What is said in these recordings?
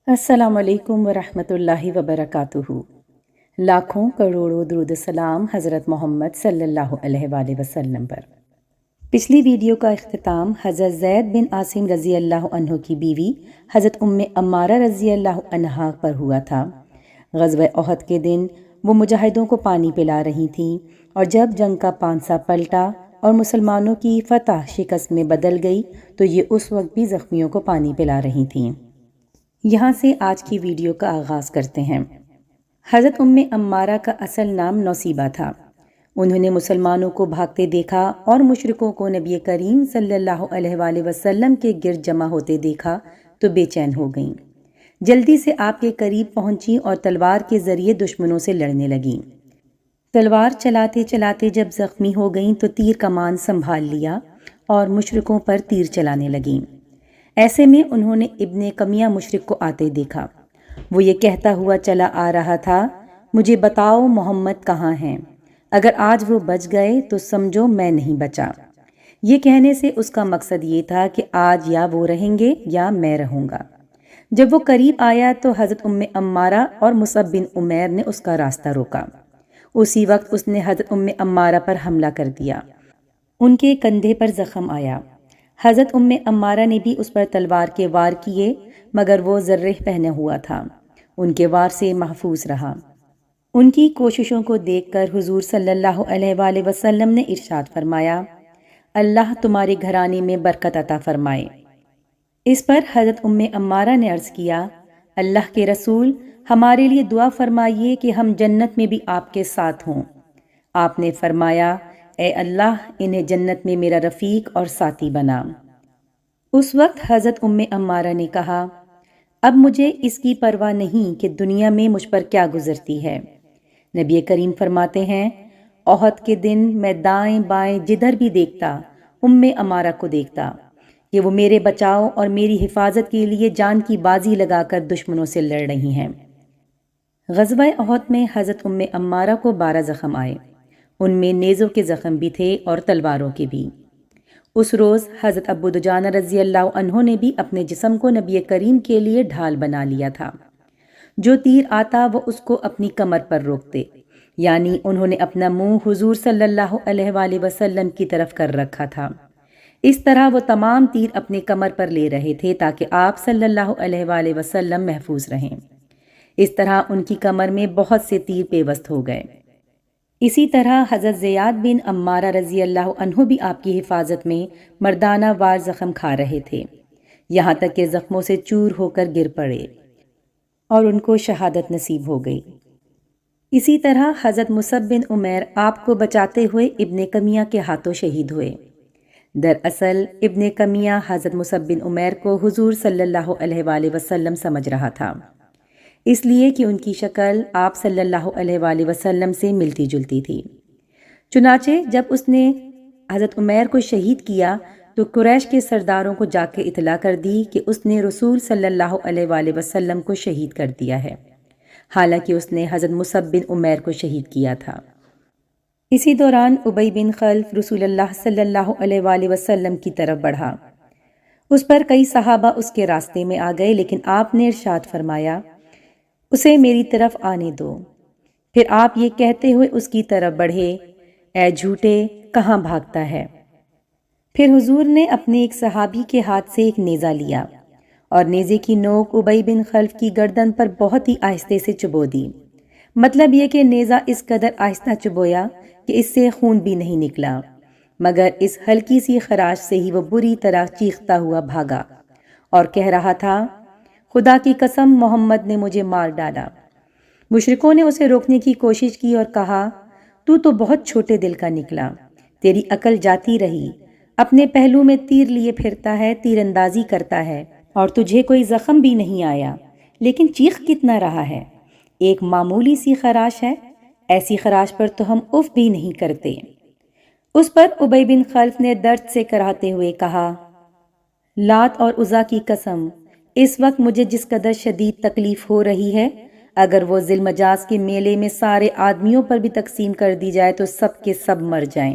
السلام علیکم ورحمۃ اللہ وبرکاتہ۔ لاکھوں کروڑوں درود سلام حضرت محمد صلی اللہ علیہ وآلہ وسلم پر۔ پچھلی ویڈیو کا اختتام حضرت زید بن عاصم رضی اللہ عنہ کی بیوی حضرت عمارہ رضی اللہ عنہا پر ہوا تھا۔ غزوہ احد کے دن وہ مجاہدوں کو پانی پلا رہی تھیں، اور جب جنگ کا پانسا پلٹا اور مسلمانوں کی فتح شکست میں بدل گئی تو یہ اس وقت بھی زخمیوں کو پانی پلا رہی تھیں۔ یہاں سے آج کی ویڈیو کا آغاز کرتے ہیں۔ حضرت عمارہ کا اصل نام نوسیبہ تھا۔ انہوں نے مسلمانوں کو بھاگتے دیکھا اور مشرکوں کو نبی کریم صلی اللہ علیہ وآلہ وسلم کے گرد جمع ہوتے دیکھا تو بے چین ہو گئیں۔ جلدی سے آپ کے قریب پہنچی اور تلوار کے ذریعے دشمنوں سے لڑنے لگیں۔ تلوار چلاتے چلاتے جب زخمی ہو گئیں تو تیر کمان سنبھال لیا اور مشرکوں پر تیر چلانے لگیں۔ ایسے میں انہوں نے ابن کمیہ مشرک کو آتے دیکھا۔ وہ یہ کہتا ہوا چلا آ رہا تھا، مجھے بتاؤ محمد کہاں ہیں؟ اگر آج وہ بچ گئے تو سمجھو میں نہیں بچا۔ یہ کہنے سے اس کا مقصد یہ تھا کہ آج یا وہ رہیں گے یا میں رہوں گا۔ جب وہ قریب آیا تو حضرت عمارہ اور مصعب بن عمیر نے اس کا راستہ روکا۔ اسی وقت اس نے حضرت عمارہ پر حملہ کر دیا۔ ان کے کندھے پر زخم آیا۔ حضرت عمارہ نے بھی اس پر تلوار کے وار کیے، مگر وہ زرہ پہنے ہوا تھا، ان کے وار سے محفوظ رہا۔ ان کی کوششوں کو دیکھ کر حضور صلی اللہ علیہ وآلہ وسلم نے ارشاد فرمایا، اللہ تمہارے گھرانے میں برکت عطا فرمائے۔ اس پر حضرت عمارہ نے عرض کیا، اللہ کے رسول، ہمارے لیے دعا فرمائیے کہ ہم جنت میں بھی آپ کے ساتھ ہوں۔ آپ نے فرمایا، اے اللہ انہیں جنت میں میرا رفیق اور ساتھی بنا۔ اس وقت حضرت عمارہ نے کہا، اب مجھے اس کی پرواہ نہیں کہ دنیا میں مجھ پر کیا گزرتی ہے۔ نبی کریم فرماتے ہیں، احد کے دن میں دائیں بائیں جدھر بھی دیکھتا عمارہ کو دیکھتا کہ وہ میرے بچاؤ اور میری حفاظت کے لیے جان کی بازی لگا کر دشمنوں سے لڑ رہی ہیں۔ غزوہ احد میں حضرت عمارہ کو 12 زخم آئے۔ ان میں نیزوں کے زخم بھی تھے اور تلواروں کے بھی۔ اس روز حضرت ابو دجانہ رضی اللہ عنہ نے بھی اپنے جسم کو نبی کریم کے لیے ڈھال بنا لیا تھا۔ جو تیر آتا وہ اس کو اپنی کمر پر روکتے، یعنی انہوں نے اپنا منہ حضور صلی اللہ علیہ وآلہ وسلم کی طرف کر رکھا تھا۔ اس طرح وہ تمام تیر اپنے کمر پر لے رہے تھے تاکہ آپ صلی اللہ علیہ وآلہ وسلم محفوظ رہیں۔ اس طرح ان کی کمر میں بہت سے تیر پیوست ہو گئے۔ اسی طرح حضرت زیاد بن عمارہ رضی اللہ عنہ بھی آپ کی حفاظت میں مردانہ وار زخم کھا رہے تھے، یہاں تک کہ زخموں سے چور ہو کر گر پڑے اور ان کو شہادت نصیب ہو گئی۔ اسی طرح حضرت مصعب بن عمیر آپ کو بچاتے ہوئے ابن کمیہ کے ہاتھوں شہید ہوئے۔ دراصل ابن کمیہ حضرت مصعب بن عمیر کو حضور صلی اللہ علیہ وآلہ وسلم سمجھ رہا تھا، اس لیے کہ ان کی شکل آپ صلی اللہ علیہ وآلہ وسلم سے ملتی جلتی تھی۔ چنانچہ جب اس نے حضرت عمیر کو شہید کیا تو قریش کے سرداروں کو جا کے اطلاع کر دی کہ اس نے رسول صلی اللہ علیہ وآلہ وسلم کو شہید کر دیا ہے، حالانکہ اس نے حضرت مصعب بن عمیر کو شہید کیا تھا۔ اسی دوران ابی بن خلف رسول اللہ صلی اللہ علیہ وآلہ وسلم کی طرف بڑھا۔ اس پر کئی صحابہ اس کے راستے میں آ گئے، لیکن آپ نے ارشاد فرمایا، اسے میری طرف آنے دو۔ پھر آپ یہ کہتے ہوئے اس کی طرف بڑھے، اے جھوٹے، کہاں بھاگتا ہے؟ پھر حضور نے اپنے ایک صحابی کے ہاتھ سے ایک نیزہ لیا اور نیزے کی نوک ابی بن خلف کی گردن پر بہت ہی آہستہ سے چبو دی۔ مطلب یہ کہ نیزہ اس قدر آہستہ چبویا کہ اس سے خون بھی نہیں نکلا، مگر اس ہلکی سی خراش سے ہی وہ بری طرح چیختا ہوا بھاگا اور کہہ رہا تھا، خدا کی قسم محمد نے مجھے مار ڈالا۔ مشرکوں نے اسے روکنے کی کوشش کی اور کہا، تو بہت چھوٹے دل کا نکلا، تیری عقل جاتی رہی، اپنے پہلو میں تیر لیے پھرتا ہے، تیر اندازی کرتا ہے، اور تجھے کوئی زخم بھی نہیں آیا، لیکن چیخ کتنا رہا ہے؟ ایک معمولی سی خراش ہے، ایسی خراش پر تو ہم اف بھی نہیں کرتے۔ اس پر ابی بن خلف نے درد سے کراہتے ہوئے کہا، لات اور عزا کی قسم، اس وقت مجھے جس قدر شدید تکلیف ہو رہی ہے، اگر وہ ذی المجاز کے میلے میں سارے آدمیوں پر بھی تقسیم کر دی جائے تو سب کے سب مر جائیں۔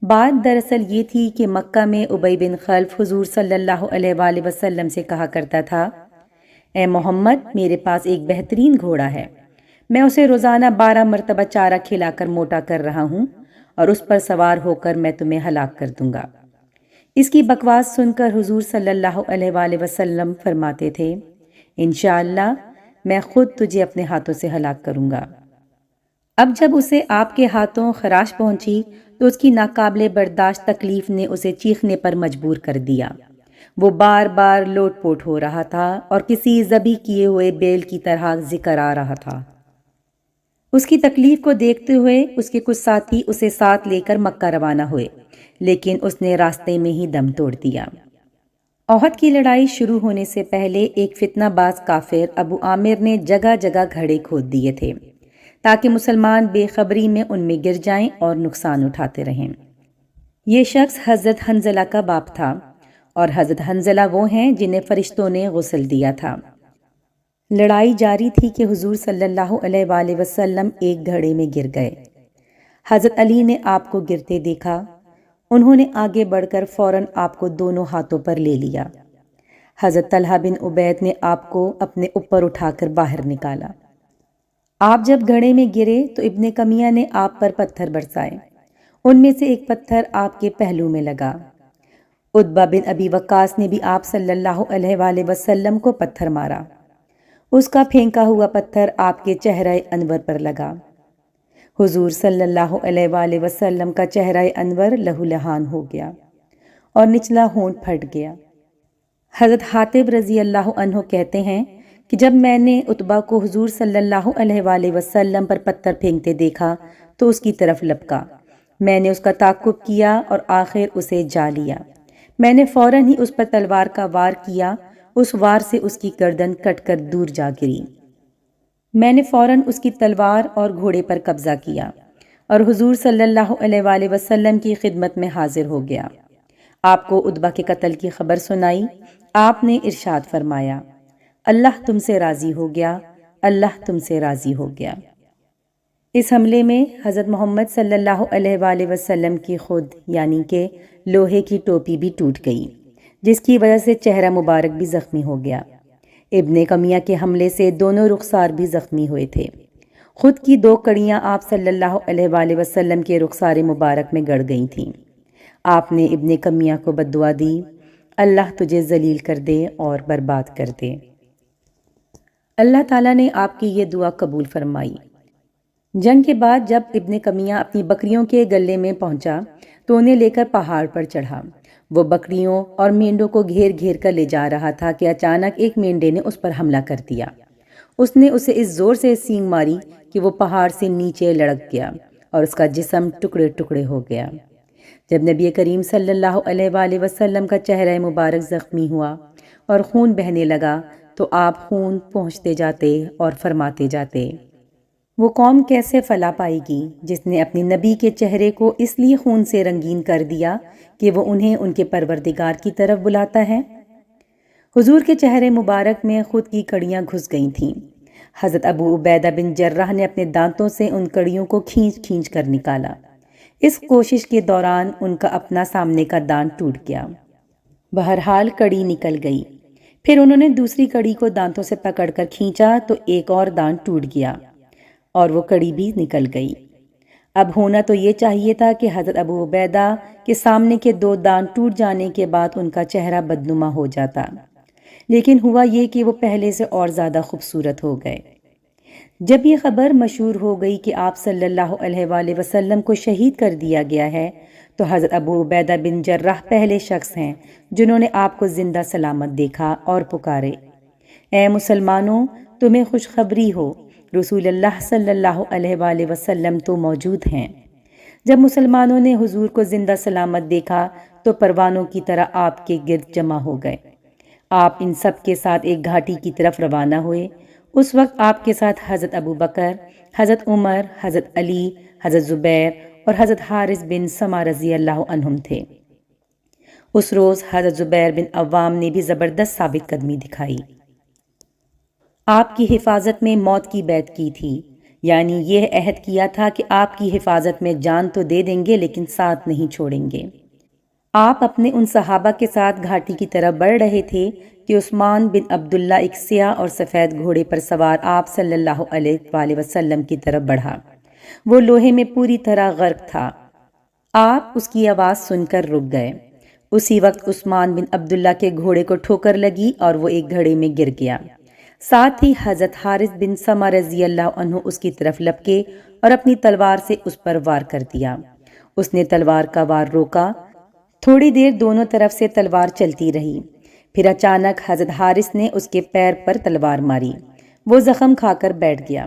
بات دراصل یہ تھی کہ مکہ میں ابی بن خلف حضور صلی اللہ علیہ وآلہ وسلم سے کہا کرتا تھا، اے محمد، میرے پاس ایک بہترین گھوڑا ہے، میں اسے روزانہ 12 مرتبہ چارہ کھلا کر موٹا کر رہا ہوں اور اس پر سوار ہو کر میں تمہیں ہلاک کر دوں گا۔ اس کی بکواس سن کر حضور صلی اللہ علیہ وآلہ وسلم فرماتے تھے، انشاءاللہ میں خود تجھے اپنے ہاتھوں سے ہلاک کروں گا۔ اب جب اسے آپ کے ہاتھوں خراش پہنچی تو اس کی ناقابل برداشت تکلیف نے اسے چیخنے پر مجبور کر دیا۔ وہ بار بار لوٹ پوٹ ہو رہا تھا اور کسی ذبح کیے ہوئے بیل کی طرح ذکر آ رہا تھا۔ اس کی تکلیف کو دیکھتے ہوئے اس کے کچھ ساتھی اسے ساتھ لے کر مکہ روانہ ہوئے، لیکن اس نے راستے میں ہی دم توڑ دیا۔ احد کی لڑائی شروع ہونے سے پہلے ایک فتنہ باز کافر ابو عامر نے جگہ جگہ گھڑے کھود دیے تھے تاکہ مسلمان بے خبری میں ان میں گر جائیں اور نقصان اٹھاتے رہیں۔ یہ شخص حضرت حنظلہ کا باپ تھا، اور حضرت حنظلہ وہ ہیں جنہیں فرشتوں نے غسل دیا تھا۔ لڑائی جاری تھی کہ حضور صلی اللہ علیہ وآلہ وسلم ایک گھڑے میں گر گئے۔ حضرت علی نے آپ کو گرتے دیکھا، انہوں نے آگے بڑھ کر فوراً آپ کو دونوں ہاتھوں پر لے لیا۔ حضرت طلحہ بن عبید نے آپ کو اپنے اوپر اٹھا کر باہر نکالا۔ آپ جب گھڑے میں گرے تو ابن کمیہ نے آپ پر پتھر برسائے، ان میں سے ایک پتھر آپ کے پہلو میں لگا۔ عتبہ بن ابی وقاص نے بھی آپ صلی اللہ علیہ وآلہ وسلم کو پتھر مارا، اس کا پھینکا ہوا پتھر آپ کے چہرہ انور پر لگا۔ حضور صلی اللہ علیہ وآلہ وسلم کا چہرہ انور لہو لہان ہو گیا اور نچلا ہونٹ پھٹ گیا۔ حضرت حاتب رضی اللہ عنہ کہتے ہیں کہ جب میں نے عتبہ کو حضور صلی اللہ علیہ وآلہ وسلم پر پتھر پھینکتے دیکھا تو اس کی طرف لپکا، میں نے اس کا تعقب کیا اور آخر اسے جا لیا۔ میں نے فوراً ہی اس پر تلوار کا وار کیا، اس وار سے اس کی گردن کٹ کر دور جا گری۔ میں نے فوراً اس کی تلوار اور گھوڑے پر قبضہ کیا اور حضور صلی اللہ علیہ وآلہ وسلم کی خدمت میں حاضر ہو گیا۔ آپ کو عتبہ کے قتل کی خبر سنائی، آپ نے ارشاد فرمایا، اللہ تم سے راضی ہو گیا، اللہ تم سے راضی ہو گیا۔ اس حملے میں حضرت محمد صلی اللہ علیہ وآلہ وسلم کی خود یعنی کہ لوہے کی ٹوپی بھی ٹوٹ گئی، جس کی وجہ سے چہرہ مبارک بھی زخمی ہو گیا۔ ابن کمیہ کے حملے سے دونوں رخسار بھی زخمی ہوئے تھے۔ خود کی 2 کڑیاں آپ صلی اللہ علیہ وآلہ وسلم کے رخسار مبارک میں گڑ گئی تھیں۔ آپ نے ابن کمیہ کو بددعا دی، اللہ تجھے ذلیل کر دے اور برباد کر دے۔ اللہ تعالیٰ نے آپ کی یہ دعا قبول فرمائی۔ جنگ کے بعد جب ابن کمیہ اپنی بکریوں کے گلے میں پہنچا تو انہیں لے کر پہاڑ پر چڑھا۔ وہ بکریوں اور مینڈوں کو گھیر گھیر کر لے جا رہا تھا کہ اچانک ایک مینڈے نے اس پر حملہ کر دیا۔ اس نے اسے اس زور سے سینگ ماری کہ وہ پہاڑ سے نیچے لڑک گیا اور اس کا جسم ٹکڑے ٹکڑے ہو گیا۔ جب نبی کریم صلی اللہ علیہ وآلہ وسلم کا چہرہ مبارک زخمی ہوا اور خون بہنے لگا تو آپ خون پہنچتے جاتے اور فرماتے جاتے، وہ قوم کیسے فلاح پائے گی جس نے اپنے نبی کے چہرے کو اس لیے خون سے رنگین کر دیا کہ وہ انہیں ان کے پروردگار کی طرف بلاتا ہے۔ حضور کے چہرے مبارک میں خود کی کڑیاں گھس گئی تھیں۔ حضرت ابو عبیدہ بن جراح نے اپنے دانتوں سے ان کڑیوں کو کھینچ کھینچ کر نکالا۔ اس کوشش کے دوران ان کا اپنا سامنے کا دانت ٹوٹ گیا۔ بہرحال کڑی نکل گئی۔ پھر انہوں نے دوسری کڑی کو دانتوں سے پکڑ کر کھینچا تو ایک اور دانت ٹوٹ گیا اور وہ کڑی بھی نکل گئی۔ اب ہونا تو یہ چاہیے تھا کہ حضرت ابو عبیدہ کے سامنے کے 2 دانت ٹوٹ جانے کے بعد ان کا چہرہ بدنما ہو جاتا، لیکن ہوا یہ کہ وہ پہلے سے اور زیادہ خوبصورت ہو گئے۔ جب یہ خبر مشہور ہو گئی کہ آپ صلی اللہ علیہ وآلہ وسلم کو شہید کر دیا گیا ہے تو حضرت ابو عبیدہ بن جراح پہلے شخص ہیں جنہوں نے آپ کو زندہ سلامت دیکھا اور پکارے، اے مسلمانوں، تمہیں خوشخبری ہو، رسول اللہ صلی اللہ علیہ وآلہ وسلم تو موجود ہیں۔ جب مسلمانوں نے حضور کو زندہ سلامت دیکھا تو پروانوں کی طرح آپ کے گرد جمع ہو گئے۔ آپ ان سب کے ساتھ ایک گھاٹی کی طرف روانہ ہوئے۔ اس وقت آپ کے ساتھ حضرت ابو بکر، حضرت عمر، حضرت علی، حضرت زبیر اور حضرت حارث بن سما رضی اللہ عنہم تھے۔ اس روز حضرت زبیر بن عوام نے بھی زبردست ثابت قدمی دکھائی۔ آپ کی حفاظت میں موت کی بیعت کی تھی، یعنی یہ عہد کیا تھا کہ آپ کی حفاظت میں جان تو دے دیں گے لیکن ساتھ نہیں چھوڑیں گے۔ آپ اپنے ان صحابہ کے ساتھ گھاٹی کی طرف بڑھ رہے تھے کہ عثمان بن عبداللہ ایک سیاہ اور سفید گھوڑے پر سوار آپ صلی اللہ علیہ وآلہ وسلم کی طرف بڑھا۔ وہ لوہے میں پوری طرح غرق تھا۔ آپ اس کی آواز سن کر رک گئے۔ اسی وقت عثمان بن عبداللہ کے گھوڑے کو ٹھوکر لگی اور وہ ایک گھڑے میں گر گیا۔ ساتھ ہی حضرت حارث بن سما رضی اللہ عنہ اس کی طرف لپکے اور اپنی تلوار سے اس پر وار کر دیا۔ اس نے تلوار کا وار روکا۔ تھوڑی دیر دونوں طرف سے تلوار چلتی رہی، پھر اچانک حضرت حارث نے اس کے پیر پر تلوار ماری۔ وہ زخم کھا کر بیٹھ گیا۔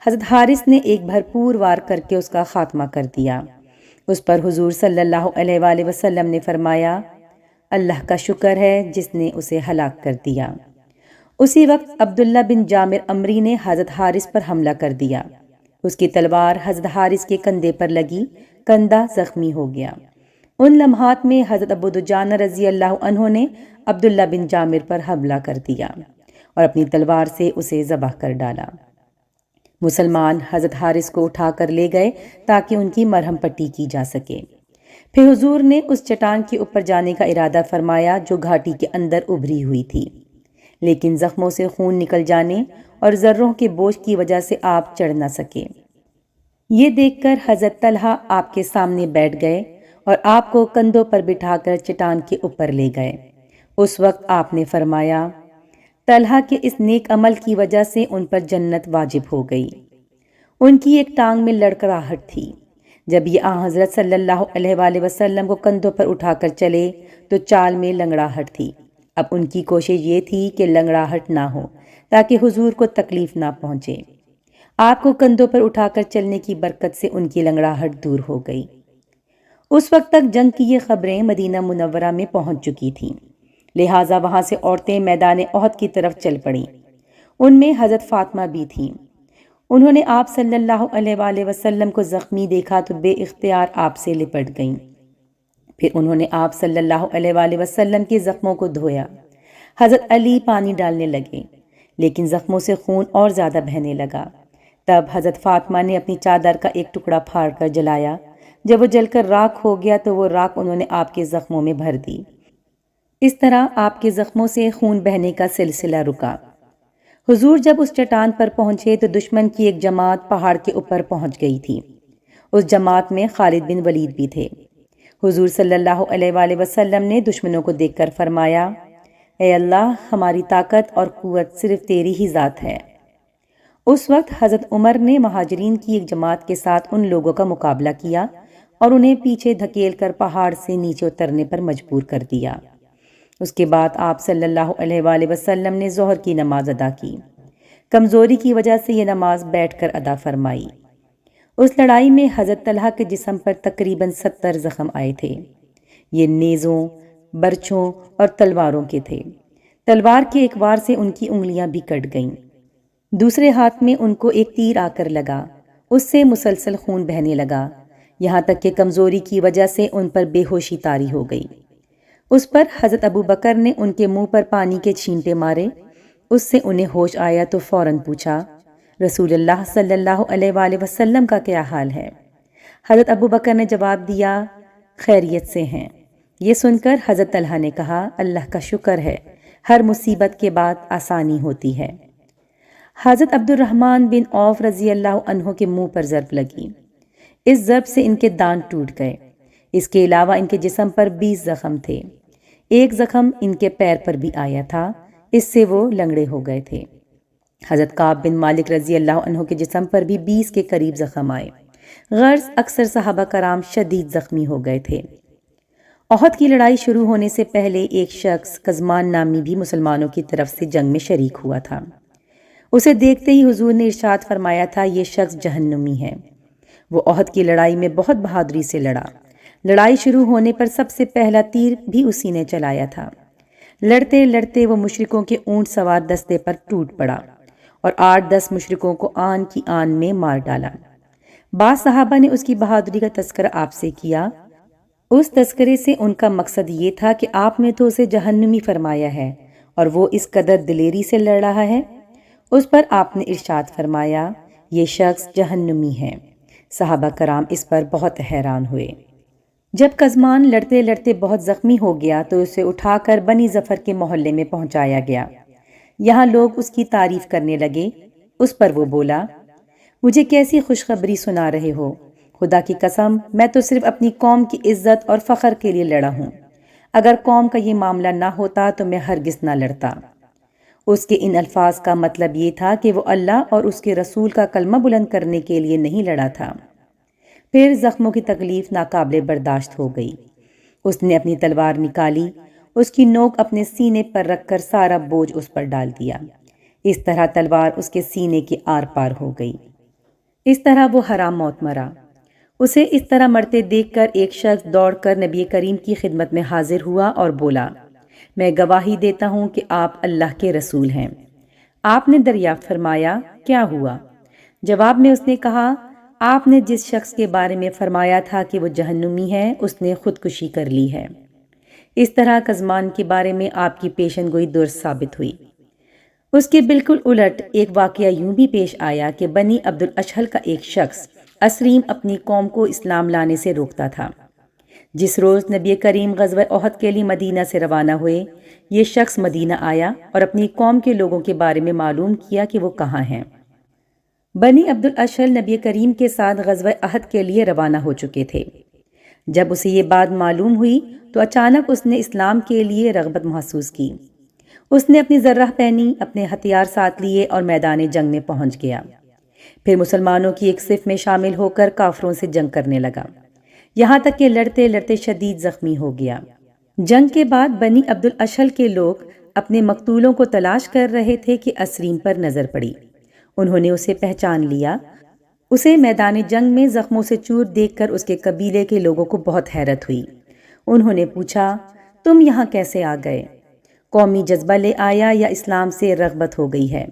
حضرت حارث نے ایک بھرپور وار کر کے اس کا خاتمہ کر دیا۔ اس پر حضور صلی اللہ علیہ وآلہ وسلم نے فرمایا، اللہ کا شکر ہے جس نے اسے ہلاک کر دیا۔ اسی وقت عبداللہ بن جامر عمری نے حضرت حارث پر حملہ کر دیا۔ اس کی تلوار حضرت حارث کے کندھے پر لگی، کندھا زخمی ہو گیا۔ ان لمحات میں حضرت ابو دجانہ رضی اللہ عنہ نے عبداللہ بن جامر پر حملہ کر دیا اور اپنی تلوار سے اسے ذبح کر ڈالا۔ مسلمان حضرت حارث کو اٹھا کر لے گئے تاکہ ان کی مرہم پٹی کی جا سکے۔ پھر حضور نے اس چٹان کے اوپر جانے کا ارادہ فرمایا جو گھاٹی کے اندر ابھری ہوئی تھی، لیکن زخموں سے خون نکل جانے اور ذروں کے بوجھ کی وجہ سے آپ چڑھ نہ سکے۔ یہ دیکھ کر حضرت طلحہ آپ کے سامنے بیٹھ گئے اور آپ کو کندھوں پر بٹھا کر چٹان کے اوپر لے گئے۔ اس وقت آپ نے فرمایا، طلحہ کے اس نیک عمل کی وجہ سے ان پر جنت واجب ہو گئی۔ ان کی ایک ٹانگ میں لڑکڑاہٹ تھی۔ جب یہ حضرت صلی اللہ علیہ وآلہ وسلم کو کندھوں پر اٹھا کر چلے تو چال میں لنگڑاہٹ تھی۔ اب ان کی کوشش یہ تھی کہ لنگڑاہٹ نہ ہو تاکہ حضور کو تکلیف نہ پہنچے۔ آپ کو کندھوں پر اٹھا کر چلنے کی برکت سے ان کی لنگڑاہٹ دور ہو گئی۔ اس وقت تک جنگ کی یہ خبریں مدینہ منورہ میں پہنچ چکی تھیں، لہٰذا وہاں سے عورتیں میدان احد کی طرف چل پڑیں۔ ان میں حضرت فاطمہ بھی تھیں۔ انہوں نے آپ صلی اللہ علیہ وآلہ وسلم کو زخمی دیکھا تو بے اختیار آپ سے لپٹ گئیں۔ پھر انہوں نے آپ صلی اللہ علیہ وآلہ وسلم کے زخموں کو دھویا۔ حضرت علی پانی ڈالنے لگے، لیکن زخموں سے خون اور زیادہ بہنے لگا۔ تب حضرت فاطمہ نے اپنی چادر کا ایک ٹکڑا پھاڑ کر جلایا۔ جب وہ جل کر راکھ ہو گیا تو وہ راکھ انہوں نے آپ کے زخموں میں بھر دی۔ اس طرح آپ کے زخموں سے خون بہنے کا سلسلہ رکا۔ حضور جب اس چٹان پر پہنچے تو دشمن کی ایک جماعت پہاڑ کے اوپر پہنچ گئی تھی۔ اس جماعت میں خالد بن ولید بھی تھے۔ حضور صلی اللہ علیہ وآلہ وسلم نے دشمنوں کو دیکھ کر فرمایا، اے اللہ، ہماری طاقت اور قوت صرف تیری ہی ذات ہے۔ اس وقت حضرت عمر نے مہاجرین کی ایک جماعت کے ساتھ ان لوگوں کا مقابلہ کیا اور انہیں پیچھے دھکیل کر پہاڑ سے نیچے اترنے پر مجبور کر دیا۔ اس کے بعد آپ صلی اللہ علیہ وآلہ وسلم نے ظہر کی نماز ادا کی۔ کمزوری کی وجہ سے یہ نماز بیٹھ کر ادا فرمائی۔ اس لڑائی میں حضرت طلحہ کے جسم پر تقریباً 70 زخم آئے تھے۔ یہ نیزوں، برچھوں اور تلواروں کے تھے۔ تلوار کے ایک وار سے ان کی انگلیاں بھی کٹ گئیں۔ دوسرے ہاتھ میں ان کو ایک تیر آ کر لگا، اس سے مسلسل خون بہنے لگا، یہاں تک کہ کمزوری کی وجہ سے ان پر بے ہوشی طاری ہو گئی۔ اس پر حضرت ابو بکر نے ان کے منہ پر پانی کے چھینٹے مارے۔ اس سے انہیں ہوش آیا تو فوراً پوچھا، رسول اللہ صلی اللہ علیہ وآلہ وسلم کا کیا حال ہے؟ حضرت ابو بکر نے جواب دیا، خیریت سے ہیں۔ یہ سن کر حضرت طلحہ نے کہا، اللہ کا شکر ہے، ہر مصیبت کے بعد آسانی ہوتی ہے۔ حضرت عبد الرحمن بن عوف رضی اللہ عنہ کے منہ پر ضرب لگی۔ اس ضرب سے ان کے دانت ٹوٹ گئے۔ اس کے علاوہ ان کے جسم پر 20 زخم تھے۔ ایک زخم ان کے پیر پر بھی آیا تھا، اس سے وہ لنگڑے ہو گئے تھے۔ حضرت کعب بن مالک رضی اللہ عنہ کے جسم پر بھی 20 کے قریب زخم آئے۔ غرض اکثر صحابہ کرام شدید زخمی ہو گئے تھے۔ احد کی لڑائی شروع ہونے سے پہلے ایک شخص قزمان نامی بھی مسلمانوں کی طرف سے جنگ میں شریک ہوا تھا۔ اسے دیکھتے ہی حضور نے ارشاد فرمایا تھا، یہ شخص جہنمی ہے۔ وہ احد کی لڑائی میں بہت بہادری سے لڑا۔ لڑائی شروع ہونے پر سب سے پہلا تیر بھی اسی نے چلایا تھا۔ لڑتے لڑتے وہ مشرکوں کے اونٹ سوار دستے پر ٹوٹ پڑا اور 8-10 مشرکوں کو آن کی آن میں مار ڈالا۔ بعض صحابہ نے اس کی بہادری کا تذکرہ آپ سے کیا۔ اس تذکرے سے ان کا مقصد یہ تھا کہ آپ نے تو اسے جہنمی فرمایا ہے اور وہ اس قدر دلیری سے لڑ رہا ہے۔ اس پر آپ نے ارشاد فرمایا، یہ شخص جہنمی ہے۔ صحابہ کرام اس پر بہت حیران ہوئے۔ جب قزمان لڑتے لڑتے بہت زخمی ہو گیا تو اسے اٹھا کر بنی ظفر کے محلے میں پہنچایا گیا۔ یہاں لوگ اس کی تعریف کرنے لگے۔ اس پر وہ بولا، مجھے کیسی خوشخبری سنا رہے ہو؟ خدا کی قسم، میں تو صرف اپنی قوم کی عزت اور فخر کے لیے لڑا ہوں۔ اگر قوم کا یہ معاملہ نہ ہوتا تو میں ہرگز نہ لڑتا۔ اس کے ان الفاظ کا مطلب یہ تھا کہ وہ اللہ اور اس کے رسول کا کلمہ بلند کرنے کے لیے نہیں لڑا تھا۔ پھر زخموں کی تکلیف ناقابل برداشت ہو گئی۔ اس نے اپنی تلوار نکالی، اس کی نوک اپنے سینے پر رکھ کر سارا بوجھ اس پر ڈال دیا۔ اس طرح تلوار اس کے سینے کے آر پار ہو گئی۔ اس طرح وہ حرام موت مرا۔ اسے اس طرح مرتے دیکھ کر ایک شخص دوڑ کر نبی کریم کی خدمت میں حاضر ہوا اور بولا، میں گواہی دیتا ہوں کہ آپ اللہ کے رسول ہیں۔ آپ نے دریافت فرمایا، کیا ہوا؟ جواب میں اس نے کہا، آپ نے جس شخص کے بارے میں فرمایا تھا کہ وہ جہنمی ہے، اس نے خودکشی کر لی ہے۔ اس طرح قزمان کے بارے میں آپ کی پیشن گوئی درست ثابت ہوئی۔ اس کے بالکل الٹ ایک واقعہ یوں بھی پیش آیا کہ بنی عبد الاشہل کا ایک شخص اسریم اپنی قوم کو اسلام لانے سے روکتا تھا۔ جس روز نبی کریم غزوہ احد کے لیے مدینہ سے روانہ ہوئے، یہ شخص مدینہ آیا اور اپنی قوم کے لوگوں کے بارے میں معلوم کیا کہ وہ کہاں ہیں۔ بنی عبد الاشہل نبی کریم کے ساتھ غزوہ احد کے لیے روانہ ہو چکے تھے۔ جب اسے یہ بات معلوم ہوئی تو اچانک اس نے اسلام کے لیے رغبت محسوس کی۔ اس نے اپنی زرہ پہنی، اپنے ہتھیار ساتھ لیے اور میدان جنگ میں پہنچ گیا۔ پھر مسلمانوں کی ایک صف میں شامل ہو کر کافروں سے جنگ کرنے لگا، یہاں تک کہ لڑتے لڑتے شدید زخمی ہو گیا۔ جنگ کے بعد بنی عبد الاشہل کے لوگ اپنے مقتولوں کو تلاش کر رہے تھے کہ اسریم پر نظر پڑی۔ انہوں نے اسے پہچان لیا۔ اسے میدان جنگ میں زخموں سے چور دیکھ کر اس کے قبیلے کے لوگوں کو بہت حیرت ہوئی۔ انہوں نے پوچھا، تم یہاں کیسے آ گئے؟ قومی جذبہ لے آیا یا اسلام سے رغبت ہو گئی ہے؟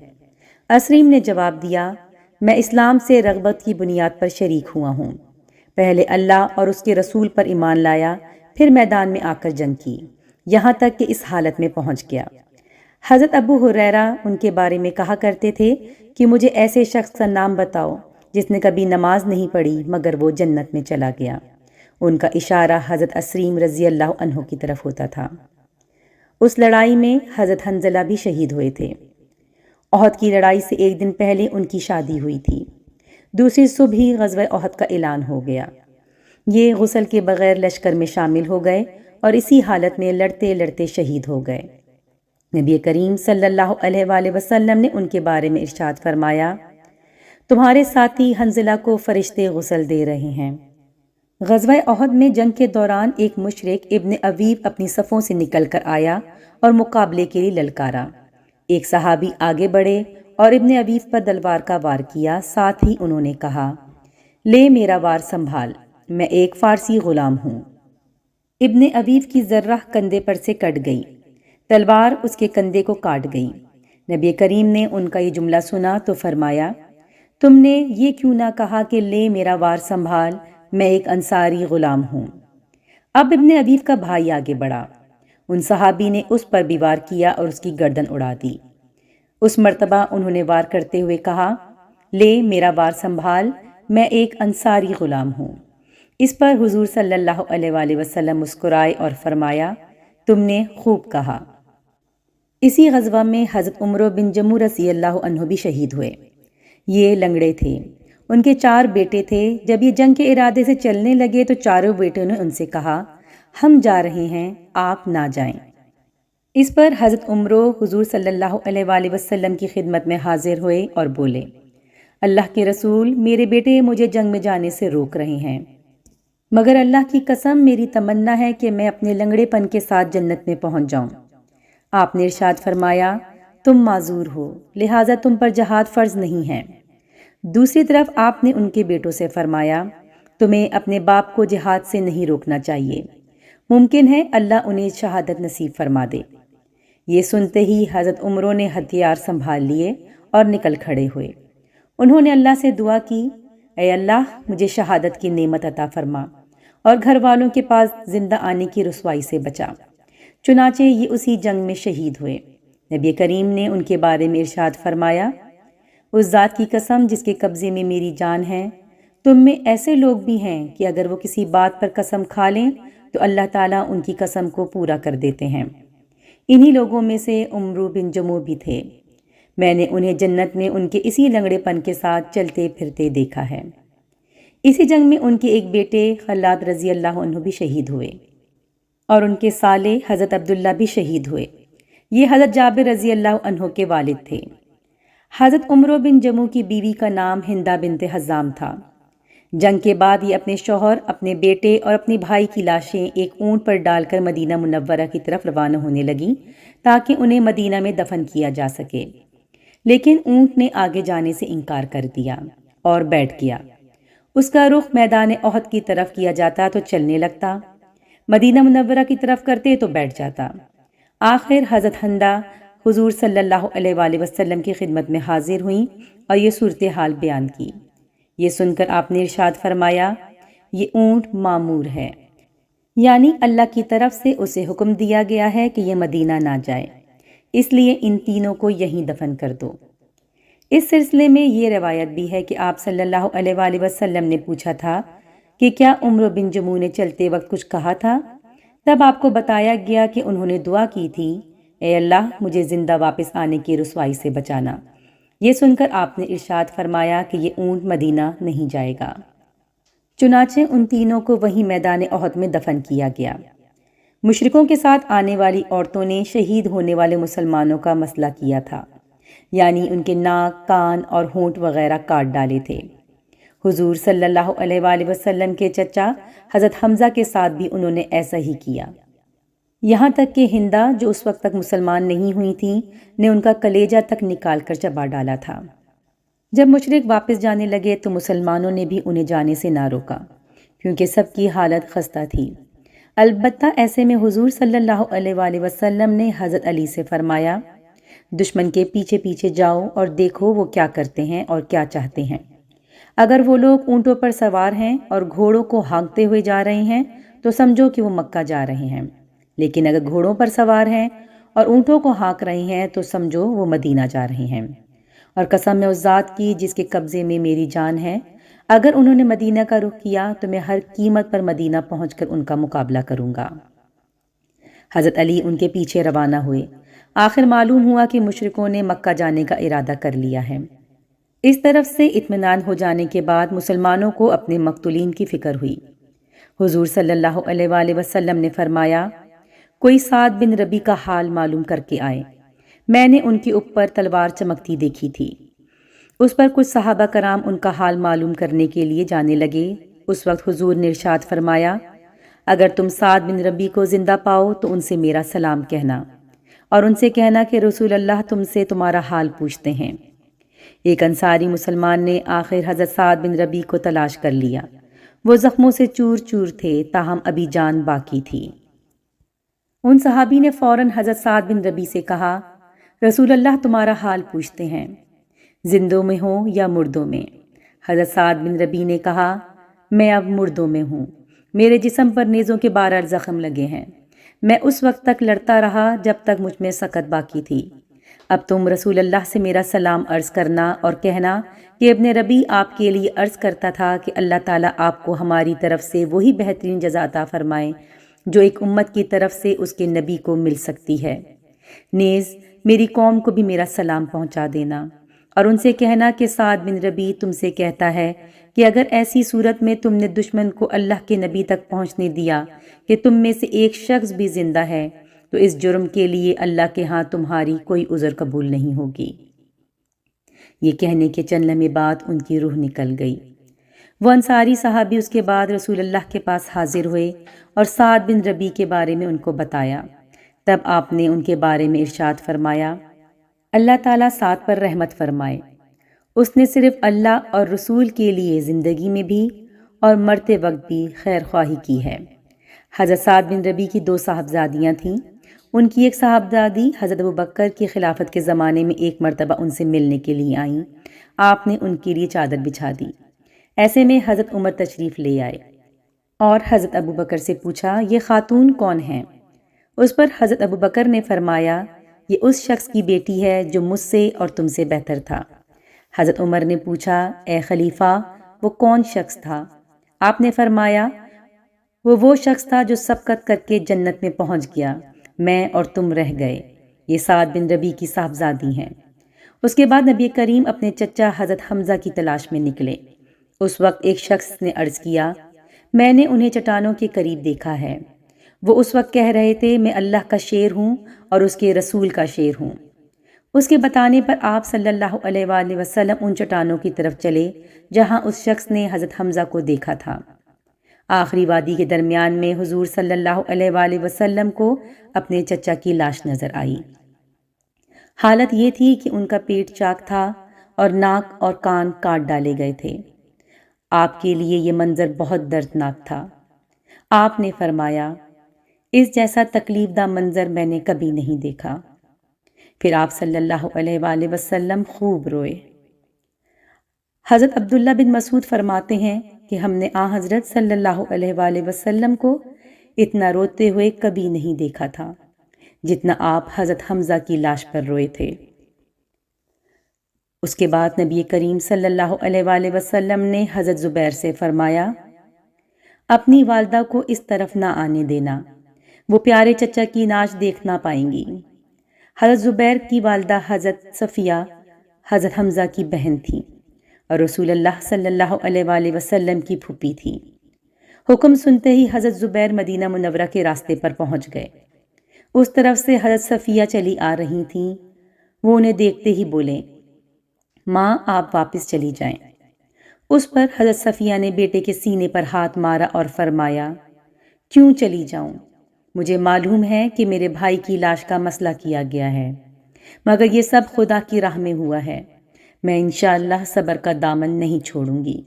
اسریم نے جواب دیا، میں اسلام سے رغبت کی بنیاد پر شریک ہوا ہوں۔ پہلے اللہ اور اس کے رسول پر ایمان لایا، پھر میدان میں آ کر جنگ کی، یہاں تک کہ اس حالت میں پہنچ گیا۔ حضرت ابو ہریرہ ان کے بارے میں کہا کرتے تھے کہ مجھے ایسے شخص کا نام بتاؤ جس نے کبھی نماز نہیں پڑھی مگر وہ جنت میں چلا گیا۔ ان کا اشارہ حضرت اسریم رضی اللہ عنہ کی طرف ہوتا تھا۔ اس لڑائی میں حضرت حنظلہ بھی شہید ہوئے تھے۔ احد کی لڑائی سے ایک دن پہلے ان کی شادی ہوئی تھی۔ دوسری صبح ہی غزوہ احد کا اعلان ہو گیا۔ یہ غسل کے بغیر لشکر میں شامل ہو گئے اور اسی حالت میں لڑتے لڑتے شہید ہو گئے۔ نبی کریم صلی اللہ علیہ وآلہ وسلم نے ان کے بارے میں ارشاد فرمایا، تمہارے ساتھی حنظلہ کو فرشتے غسل دے رہے ہیں۔ غزوہ احد میں جنگ کے دوران ایک مشرک ابن عویب اپنی صفوں سے نکل کر آیا اور مقابلے کے لیے للکارا۔ ایک صحابی آگے بڑھے اور ابن عویب پر تلوار کا وار کیا، ساتھ ہی انہوں نے کہا، لے میرا وار سنبھال، میں ایک فارسی غلام ہوں۔ ابن عویب کی ذرہ کندھے پر سے کٹ گئی، تلوار اس کے کندھے کو کاٹ گئی۔ نبی کریم نے ان کا یہ جملہ سنا تو فرمایا، تم نے یہ کیوں نہ کہا کہ لے میرا وار سنبھال، میں ایک انصاری غلام ہوں۔ اب ابن عویب کا بھائی آگے بڑھا۔ ان صحابی نے اس پر بھی وار کیا اور اس کی گردن اڑا دی۔ اس مرتبہ انہوں نے وار کرتے ہوئے کہا، لے میرا وار سنبھال، میں ایک انصاری غلام ہوں۔ اس پر حضور صلی اللہ علیہ وآلہ وسلم مسکرائے اور فرمایا، تم نے خوب کہا۔ اسی غزوہ میں حضرت عمرو بن جموح رضی اللہ عنہ بھی شہید ہوئے۔ یہ لنگڑے تھے۔ ان کے 4 بیٹے تھے۔ جب یہ جنگ کے ارادے سے چلنے لگے تو چاروں بیٹوں نے ان سے کہا، ہم جا رہے ہیں، آپ نہ جائیں۔ اس پر حضرت عمرو حضور صلی اللہ علیہ وآلہ وسلم کی خدمت میں حاضر ہوئے اور بولے، اللہ کے رسول، میرے بیٹے مجھے جنگ میں جانے سے روک رہے ہیں، مگر اللہ کی قسم میری تمنا ہے کہ میں اپنے لنگڑے پن کے ساتھ جنت میں پہنچ جاؤں۔ آپ نے ارشاد فرمایا، تم معذور ہو، لہٰذا تم پر جہاد فرض نہیں ہے۔ دوسری طرف آپ نے ان کے بیٹوں سے فرمایا، تمہیں اپنے باپ کو جہاد سے نہیں روکنا چاہیے، ممکن ہے اللہ انہیں شہادت نصیب فرما دے۔ یہ سنتے ہی حضرت عمرو نے ہتھیار سنبھال لیے اور نکل کھڑے ہوئے۔ انہوں نے اللہ سے دعا کی، اے اللہ مجھے شہادت کی نعمت عطا فرما اور گھر والوں کے پاس زندہ آنے کی رسوائی سے بچا۔ چنانچہ یہ اسی جنگ میں شہید ہوئے۔ نبی کریم نے ان کے بارے میں ارشاد فرمایا، اس ذات کی قسم جس کے قبضے میں میری جان ہے، تم میں ایسے لوگ بھی ہیں کہ اگر وہ کسی بات پر قسم کھا لیں تو اللہ تعالیٰ ان کی قسم کو پورا کر دیتے ہیں۔ انہی لوگوں میں سے عمرو بن جموح بھی تھے۔ میں نے انہیں جنت میں ان کے اسی لنگڑے پن کے ساتھ چلتے پھرتے دیکھا ہے۔ اسی جنگ میں ان کے ایک بیٹے خلاد رضی اللہ عنہ بھی شہید ہوئے اور ان کے سالے حضرت عبداللہ بھی شہید ہوئے۔ یہ حضرت جابر رضی اللہ عنہ کے والد تھے۔ حضرت عمرو بن جموح کی بیوی کا نام ہندہ بنت حزام تھا۔ جنگ کے بعد یہ اپنے شوہر، اپنے بیٹے اور اپنے بھائی کی لاشیں ایک اونٹ پر ڈال کر مدینہ منورہ کی طرف روانہ ہونے لگیں تاکہ انہیں مدینہ میں دفن کیا جا سکے، لیکن اونٹ نے آگے جانے سے انکار کر دیا اور بیٹھ گیا۔ اس کا رخ میدان احد کی طرف کیا جاتا تو چلنے لگتا، مدینہ منورہ کی طرف کرتے تو بیٹھ جاتا۔ آخر حضرت ہندہ حضور صلی اللہ علیہ وآلہ وسلم کی خدمت میں حاضر ہوئیں اور یہ صورتحال بیان کی۔ یہ سن کر آپ نے ارشاد فرمایا، یہ اونٹ معمور ہے، یعنی اللہ کی طرف سے اسے حکم دیا گیا ہے کہ یہ مدینہ نہ جائے، اس لیے ان تینوں کو یہیں دفن کر دو۔ اس سلسلے میں یہ روایت بھی ہے کہ آپ صلی اللہ علیہ وآلہ وسلم نے پوچھا تھا کہ کیا عمرو بن جموح نے چلتے وقت کچھ کہا تھا؟ تب آپ کو بتایا گیا کہ انہوں نے دعا کی تھی، اے اللہ مجھے زندہ واپس آنے کی رسوائی سے بچانا۔ یہ سن کر آپ نے ارشاد فرمایا کہ یہ اونٹ مدینہ نہیں جائے گا۔ چنانچہ ان تینوں کو وہیں میدان احد میں دفن کیا گیا۔ مشرکوں کے ساتھ آنے والی عورتوں نے شہید ہونے والے مسلمانوں کا مسئلہ کیا تھا، یعنی ان کے ناک، کان اور ہونٹ وغیرہ کاٹ ڈالے تھے۔ حضور صلی اللہ علیہ وآلہ وسلم کے چچا حضرت حمزہ کے ساتھ بھی انہوں نے ایسا ہی کیا، یہاں تک کہ ہندہ جو اس وقت تک مسلمان نہیں ہوئی تھیں نے ان کا کلیجہ تک نکال کر چبا ڈالا تھا۔ جب مشرک واپس جانے لگے تو مسلمانوں نے بھی انہیں جانے سے نہ روکا، کیونکہ سب کی حالت خستہ تھی۔ البتہ ایسے میں حضور صلی اللہ علیہ وآلہ وسلم نے حضرت علی سے فرمایا، دشمن کے پیچھے پیچھے جاؤ اور دیکھو وہ کیا کرتے ہیں اور کیا چاہتے ہیں۔ اگر وہ لوگ اونٹوں پر سوار ہیں اور گھوڑوں کو ہانکتے ہوئے جا رہے ہیں تو سمجھو کہ وہ مکہ جا رہے ہیں، لیکن اگر گھوڑوں پر سوار ہیں اور اونٹوں کو ہانک رہے ہیں تو سمجھو وہ مدینہ جا رہے ہیں۔ اور قسم ہے اس ذات کی جس کے قبضے میں میری جان ہے، اگر انہوں نے مدینہ کا رخ کیا تو میں ہر قیمت پر مدینہ پہنچ کر ان کا مقابلہ کروں گا۔ حضرت علی ان کے پیچھے روانہ ہوئے۔ آخر معلوم ہوا کہ مشرکوں نے مکہ جانے کا ارادہ کر لیا ہے۔ اس طرف سے اطمینان ہو جانے کے بعد مسلمانوں کو اپنے مقتولین کی فکر ہوئی۔ حضور صلی اللہ علیہ وآلہ وسلم نے فرمایا، کوئی سعد بن ربی کا حال معلوم کر کے آئے، میں نے ان کے اوپر تلوار چمکتی دیکھی تھی۔ اس پر کچھ صحابہ کرام ان کا حال معلوم کرنے کے لیے جانے لگے۔ اس وقت حضور نے ارشاد فرمایا، اگر تم سعد بن ربی کو زندہ پاؤ تو ان سے میرا سلام کہنا اور ان سے کہنا کہ رسول اللہ تم سے تمہارا حال پوچھتے ہیں۔ ایک انصاری مسلمان نے آخر حضرت سعد بن ربی کو تلاش کر لیا۔ وہ زخموں سے چور چور تھے، تاہم ابھی جان باقی تھی۔ ان صحابی نے فوراً حضرت سعد بن ربی سے کہا، رسول اللہ تمہارا حال پوچھتے ہیں، زندوں میں ہوں یا مردوں میں؟ حضرت سعد بن ربی نے کہا، میں اب مردوں میں ہوں، میرے جسم پر نیزوں کے 12 زخم لگے ہیں، میں اس وقت تک لڑتا رہا جب تک مجھ میں سکت باقی تھی۔ اب تم رسول اللہ سے میرا سلام عرض کرنا اور کہنا کہ ابن ربی آپ کے لیے عرض کرتا تھا کہ اللہ تعالیٰ آپ کو ہماری طرف سے وہی بہترین جزا عطا فرمائے جو ایک امت کی طرف سے اس کے نبی کو مل سکتی ہے۔ نیز میری قوم کو بھی میرا سلام پہنچا دینا اور ان سے کہنا کہ سعد بن ربی تم سے کہتا ہے کہ اگر ایسی صورت میں تم نے دشمن کو اللہ کے نبی تک پہنچنے دیا کہ تم میں سے ایک شخص بھی زندہ ہے تو اس جرم کے لیے اللہ کے ہاں تمہاری کوئی عذر قبول نہیں ہوگی۔ یہ کہنے کے چند لمحے بعد ان کی روح نکل گئی۔ وہ انصاری صحابی اس کے بعد رسول اللہ کے پاس حاضر ہوئے اور سعد بن ربی کے بارے میں ان کو بتایا۔ تب آپ نے ان کے بارے میں ارشاد فرمایا، اللہ تعالیٰ سعد پر رحمت فرمائے، اس نے صرف اللہ اور رسول کے لیے زندگی میں بھی اور مرتے وقت بھی خیر خواہی کی ہے۔ حضرت سعد بن ربی کی 2 صاحبزادیاں تھیں۔ ان کی ایک صاحبزادی حضرت ابوبکر کی خلافت کے زمانے میں ایک مرتبہ ان سے ملنے کے لیے آئیں۔ آپ نے ان کے لیے چادر بچھا دی۔ ایسے میں حضرت عمر تشریف لے آئے اور حضرت ابوبکر سے پوچھا، یہ خاتون کون ہیں؟ اس پر حضرت ابوبکر نے فرمایا، یہ اس شخص کی بیٹی ہے جو مجھ سے اور تم سے بہتر تھا۔ حضرت عمر نے پوچھا، اے خلیفہ وہ کون شخص تھا؟ آپ نے فرمایا وہ شخص تھا جو سبقت کر کے جنت میں پہنچ گیا، میں اور تم رہ گئے۔ یہ سعد بن ربیع کی صاحبزادی ہیں۔ اس کے بعد نبی کریم اپنے چچا حضرت حمزہ کی تلاش میں نکلے۔ اس وقت ایک شخص نے عرض کیا، میں نے انہیں چٹانوں کے قریب دیکھا ہے۔ وہ اس وقت کہہ رہے تھے، میں اللہ کا شیر ہوں اور اس کے رسول کا شیر ہوں۔ اس کے بتانے پر آپ صلی اللہ علیہ وآلہ وسلم ان چٹانوں کی طرف چلے جہاں اس شخص نے حضرت حمزہ کو دیکھا تھا۔ آخری وادی کے درمیان میں حضور صلی اللہ علیہ وآلہ وسلم کو اپنے چچا کی لاش نظر آئی۔ حالت یہ تھی کہ ان کا پیٹ چاک تھا اور ناک اور کان کاٹ ڈالے گئے تھے۔ آپ کے لیے یہ منظر بہت دردناک تھا۔ آپ نے فرمایا، اس جیسا تکلیف دہ منظر میں نے کبھی نہیں دیکھا۔ پھر آپ صلی اللہ علیہ وآلہ وسلم خوب روئے۔ حضرت عبداللہ بن مسعود فرماتے ہیں کہ ہم نے حضرت صلی اللہ علیہ وآلہ وسلم کو اتنا روتے ہوئے کبھی نہیں دیکھا تھا جتنا آپ حضرت حمزہ کی لاش پر روئے تھے۔ اس کے بعد نبی کریم صلی اللہ علیہ وآلہ وسلم نے حضرت زبیر سے فرمایا، اپنی والدہ کو اس طرف نہ آنے دینا، وہ پیارے چچا کی ناش دیکھ نہ پائیں گی۔ حضرت زبیر کی والدہ حضرت صفیہ حضرت حمزہ کی بہن تھی اور رسول اللہ صلی اللہ علیہ وآلہ وسلم کی پھوپھی تھی۔ حکم سنتے ہی حضرت زبیر مدینہ منورہ کے راستے پر پہنچ گئے۔ اس طرف سے حضرت صفیہ چلی آ رہی تھیں۔ وہ انہیں دیکھتے ہی بولے، ماں آپ واپس چلی جائیں۔ اس پر حضرت صفیہ نے بیٹے کے سینے پر ہاتھ مارا اور فرمایا، کیوں چلی جاؤں؟ مجھے معلوم ہے کہ میرے بھائی کی لاش کا مسئلہ کیا گیا ہے، مگر یہ سب خدا کی راہ میں ہوا ہے، میں انشاءاللہ صبر کا دامن نہیں چھوڑوں گی۔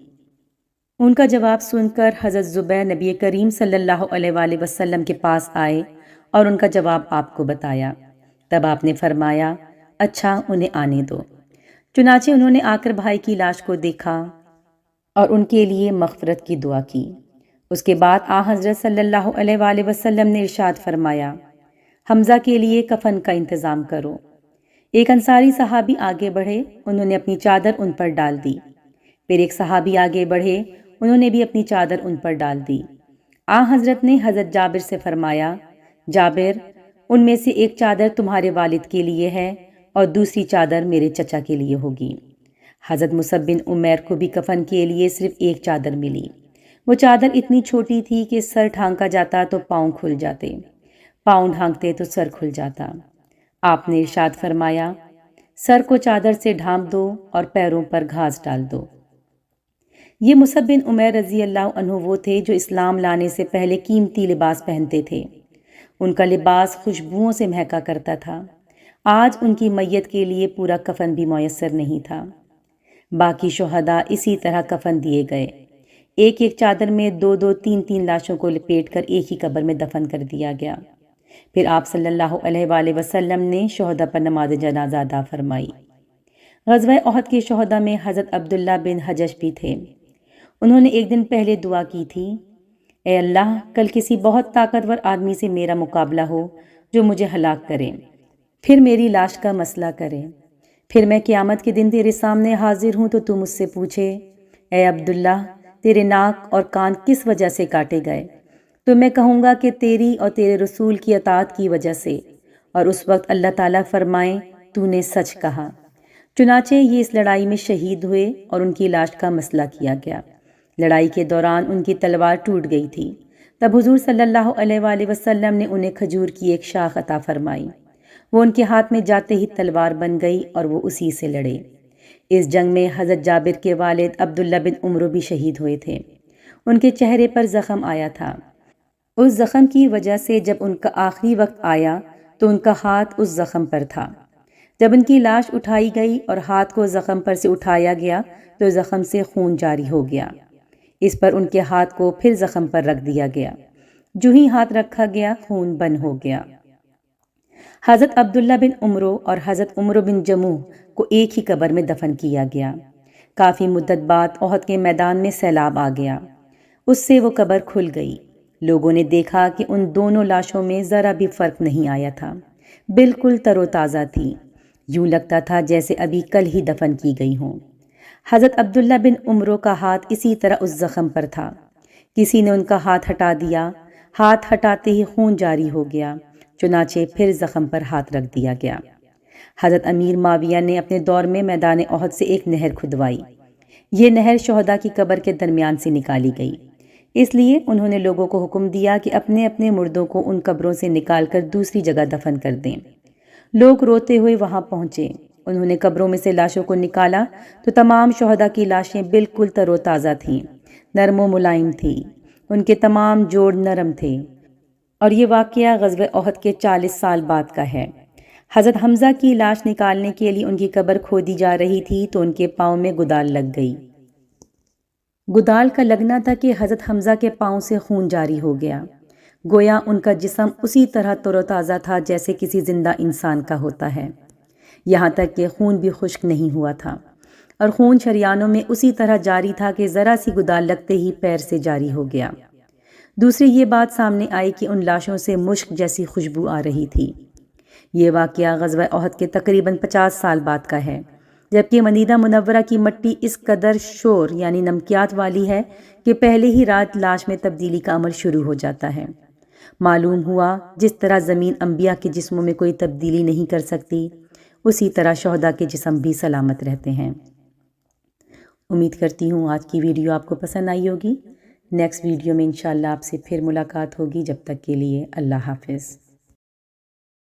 ان کا جواب سن کر حضرت زبیر نبی کریم صلی اللہ علیہ وآلہ وسلم کے پاس آئے اور ان کا جواب آپ کو بتایا۔ تب آپ نے فرمایا، اچھا انہیں آنے دو۔ چنانچہ انہوں نے آ کر بھائی کی لاش کو دیکھا اور ان کے لیے مغفرت کی دعا کی۔ اس کے بعد حضرت صلی اللہ علیہ وآلہ وسلم نے ارشاد فرمایا، حمزہ کے لیے کفن کا انتظام کرو۔ ایک انصاری صحابی آگے بڑھے، انہوں نے اپنی چادر ان پر ڈال دی۔ پھر ایک صحابی آگے بڑھے، انہوں نے بھی اپنی چادر ان پر ڈال دی۔ حضرت نے حضرت جابر سے فرمایا، جابر، ان میں سے ایک چادر تمہارے والد کے لیے ہے اور دوسری چادر میرے چچا کے لیے ہوگی۔ حضرت مصعب بن عمیر کو بھی کفن کے لیے صرف ایک چادر ملی۔ وہ چادر اتنی چھوٹی تھی کہ سر ڈھانکا جاتا تو پاؤں کھل جاتے، پاؤں ڈھانکتے تو سر کھل جاتا۔ آپ نے ارشاد فرمایا، سر کو چادر سے ڈھانپ دو اور پیروں پر گھاس ڈال دو۔ یہ مصعب بن عمیر رضی اللہ عنہ وہ تھے جو اسلام لانے سے پہلے قیمتی لباس پہنتے تھے۔ ان کا لباس خوشبوؤں سے مہکا کرتا تھا۔ آج ان کی میت کے لیے پورا کفن بھی میسر نہیں تھا۔ باقی شہداء اسی طرح کفن دیے گئے۔ ایک ایک چادر میں دو دو تین تین لاشوں کو لپیٹ کر ایک ہی قبر میں دفن کر دیا گیا۔ پھر آپ صلی اللہ علیہ وآلہ وسلم نے شہداء پر نماز جنازہ ادا فرمائی۔ غزوہ احد کے شہداء میں حضرت عبداللہ بن حجش بھی تھے۔ انہوں نے ایک دن پہلے دعا کی تھی، اے اللہ، کل کسی بہت طاقتور آدمی سے میرا مقابلہ ہو جو مجھے ہلاک کرے، پھر میری لاش کا مسئلہ کرے، پھر میں قیامت کے دن تیرے سامنے حاضر ہوں تو تو مجھ سے پوچھے، اے عبداللہ، تیرے ناک اور کان کس وجہ سے کاٹے گئے؟ تو میں کہوں گا کہ تیری اور تیرے رسول کی اطاعت کی وجہ سے، اور اس وقت اللہ تعالیٰ فرمائیں تو نے سچ کہا۔ چنانچہ یہ اس لڑائی میں شہید ہوئے اور ان کی لاش کا مسئلہ کیا گیا۔ لڑائی کے دوران ان کی تلوار ٹوٹ گئی تھی۔ تب حضور صلی اللہ علیہ وآلہ وسلم نے انہیں کھجور کی ایک شاخ عطا فرمائی۔ وہ ان کے ہاتھ میں جاتے ہی تلوار بن گئی اور وہ اسی سے لڑے۔ اس جنگ میں حضرت جابر کے والد عبداللہ بن عمرو بھی شہید ہوئے تھے۔ ان کے چہرے پر زخم آیا تھا۔ اس زخم کی وجہ سے جب ان کا آخری وقت آیا تو ان کا ہاتھ اس زخم پر تھا۔ جب ان کی لاش اٹھائی گئی اور ہاتھ کو زخم پر سے اٹھایا گیا تو زخم سے خون جاری ہو گیا۔ اس پر ان کے ہاتھ کو پھر زخم پر رکھ دیا گیا۔ جو ہی ہاتھ رکھا گیا خون بند ہو گیا۔ حضرت عبداللہ بن عمرو اور حضرت عمرو بن جموح کو ایک ہی قبر میں دفن کیا گیا۔ کافی مدت بعد احد کے میدان میں سیلاب آ گیا۔ اس سے وہ قبر کھل گئی۔ لوگوں نے دیکھا کہ ان دونوں لاشوں میں ذرا بھی فرق نہیں آیا تھا، بالکل تر و تازہ تھی، یوں لگتا تھا جیسے ابھی کل ہی دفن کی گئی ہوں۔ حضرت عبداللہ بن عمرو کا ہاتھ اسی طرح اس زخم پر تھا۔ کسی نے ان کا ہاتھ ہٹا دیا، ہاتھ ہٹاتے ہی خون جاری ہو گیا، چنانچہ پھر زخم پر ہاتھ رکھ دیا گیا۔ حضرت امیر معاویہ نے اپنے دور میں میدان احد سے ایک نہر کھدوائی۔ یہ نہر شہداء کی قبر کے درمیان سے نکالی گئی، اس لیے انہوں نے لوگوں کو حکم دیا کہ اپنے اپنے مردوں کو ان قبروں سے نکال کر دوسری جگہ دفن کر دیں۔ لوگ روتے ہوئے وہاں پہنچے۔ انہوں نے قبروں میں سے لاشوں کو نکالا تو تمام شہداء کی لاشیں بالکل تر و تازہ تھیں، نرم و ملائم تھیں، ان کے تمام جوڑ نرم تھے، اور یہ واقعہ غزوہ احد کے 40 سال بعد کا ہے۔ حضرت حمزہ کی لاش نکالنے کے لیے ان کی قبر کھودی جا رہی تھی تو ان کے پاؤں میں گدال لگ گئی۔ گدال کا لگنا تھا کہ حضرت حمزہ کے پاؤں سے خون جاری ہو گیا، گویا ان کا جسم اسی طرح تر و تازہ تھا جیسے کسی زندہ انسان کا ہوتا ہے، یہاں تک کہ خون بھی خشک نہیں ہوا تھا، اور خون شریانوں میں اسی طرح جاری تھا کہ ذرا سی گدال لگتے ہی پیر سے جاری ہو گیا۔ دوسری یہ بات سامنے آئی کہ ان لاشوں سے مشک جیسی خوشبو آ رہی تھی۔ یہ واقعہ غزوہ احد کے تقریباً 50 سال بعد کا ہے، جبکہ مدینہ منورہ کی مٹی اس قدر شور یعنی نمکیات والی ہے کہ پہلے ہی رات لاش میں تبدیلی کا عمل شروع ہو جاتا ہے۔ معلوم ہوا جس طرح زمین انبیاء کے جسموں میں کوئی تبدیلی نہیں کر سکتی، اسی طرح شہداء کے جسم بھی سلامت رہتے ہیں۔ امید کرتی ہوں آج کی ویڈیو آپ کو پسند آئی ہوگی۔ نیکسٹ ویڈیو میں انشاءاللہ آپ سے پھر ملاقات ہوگی، جب تک کے لیے اللہ حافظ۔